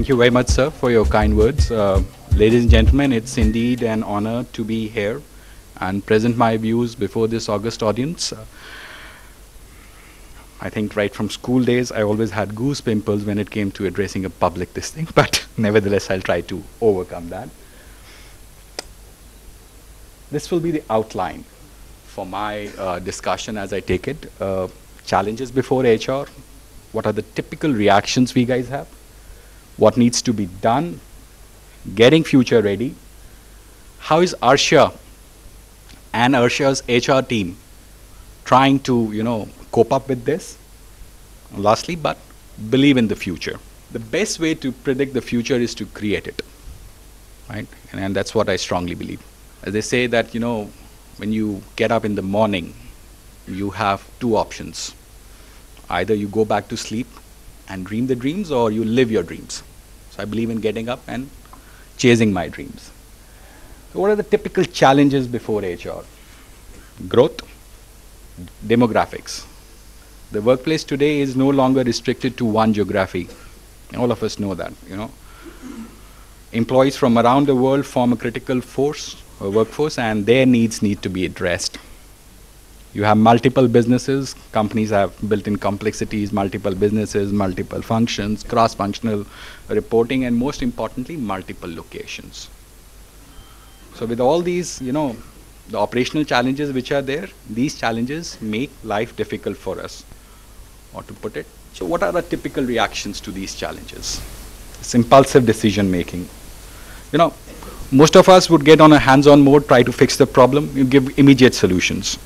Thank you very much, sir, for your kind words. Ladies and gentlemen, it's indeed an honor to be here and present my views before this august audience. I think right from school days, I always had goose pimples when it came to addressing a public this thing, but nevertheless, I'll try to overcome that. This will be the outline for my discussion as I take it. Challenges before HR. What are the typical reactions we guys have? What needs to be done? Getting future ready. How is Arsha and Arsha's HR team trying to, cope up with this? And lastly, but believe in the future. The best way to predict the future is to create it, right? And that's what I strongly believe. As they say that, when you get up in the morning, you have two options. Either you go back to sleep and dream the dreams, or you live your dreams. So I believe in getting up and chasing my dreams. So what are the typical challenges before HR? Growth, demographics. The workplace today is no longer restricted to one geography. All of us know that, Employees from around the world form a critical workforce, and their needs need to be addressed. You have multiple businesses, companies have built-in complexities, multiple businesses, multiple functions, cross-functional reporting, and most importantly, multiple locations. So with all these, the operational challenges which are there, these challenges make life difficult for us, or to put it. So what are the typical reactions to these challenges? It's impulsive decision making. Most of us would get on a hands-on mode, try to fix the problem, you give immediate solutions.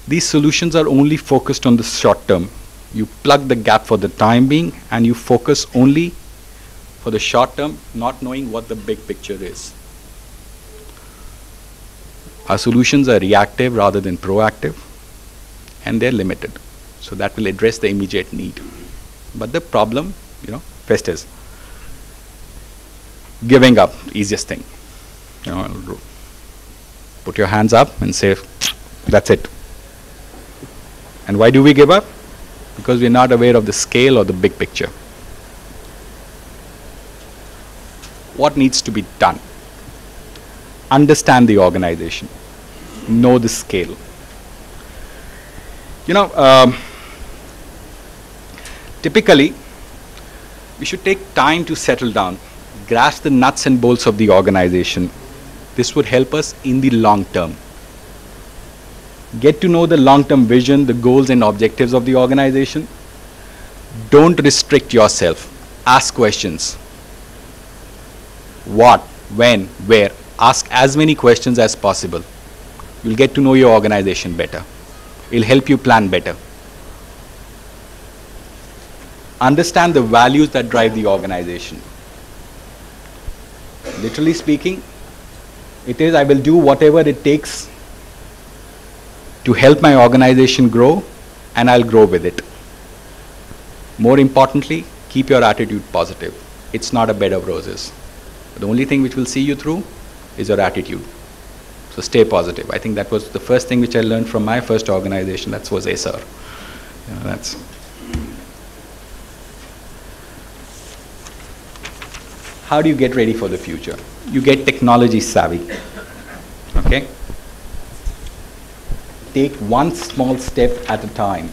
These solutions are only focused on the short term. You plug the gap for the time being, and you focus only for the short term, not knowing what the big picture is. Our solutions are reactive rather than proactive, and they're limited. So that will address the immediate need. But the problem, festers. Giving up, easiest thing. Put your hands up and say, that's it. And why do we give up? Because we're not aware of the scale or the big picture. What needs to be done? Understand the organization. Know the scale. Typically, we should take time to settle down, grasp the nuts and bolts of the organization. This would help us in the long term. Get to know the long-term vision, the goals and objectives of the organization. Don't restrict yourself. Ask questions. What, when, where. Ask as many questions as possible. You'll get to know your organization better. It'll help you plan better. Understand the values that drive the organization. Literally speaking, it is I will do whatever it takes to help my organization grow, and I'll grow with it. More importantly, keep your attitude positive. It's not a bed of roses. The only thing which will see you through is your attitude. So stay positive. I think that was the first thing which I learned from my first organization. That was SR. How do you get ready for the future? You get technology savvy. Okay? Take one small step at a time.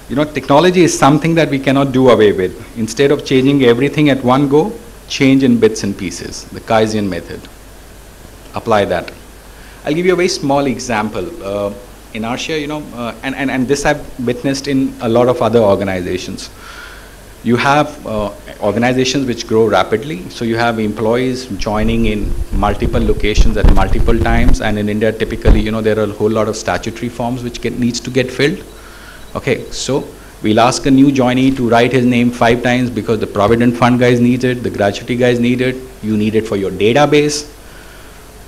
Technology is something that we cannot do away with. Instead of changing everything at one go, change in bits and pieces, the Kaizen method. Apply that. I'll give you a very small example. In Arsha, and this I've witnessed in a lot of other organizations. You have organizations which grow rapidly, so you have employees joining in multiple locations at multiple times, and in India typically, there are a whole lot of statutory forms which needs to get filled. Okay, so we'll ask a new joinee to write his name 5 times because the Provident Fund guys need it, the gratuity guys need it, you need it for your database.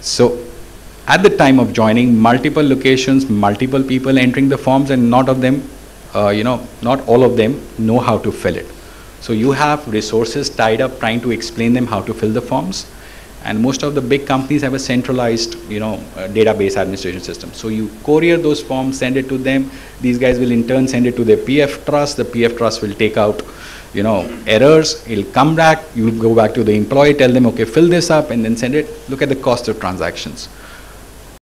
So at the time of joining, multiple locations, multiple people entering the forms, and not all of them know how to fill it. So you have resources tied up trying to explain them how to fill the forms, And most of the big companies have a centralized, database administration system. So you courier those forms, send it to them. These guys will in turn send it to their PF trust. The PF trust will take out, errors. It'll come back. You'll go back to the employee, tell them, okay, fill this up, and then send it. Look at the cost of transactions.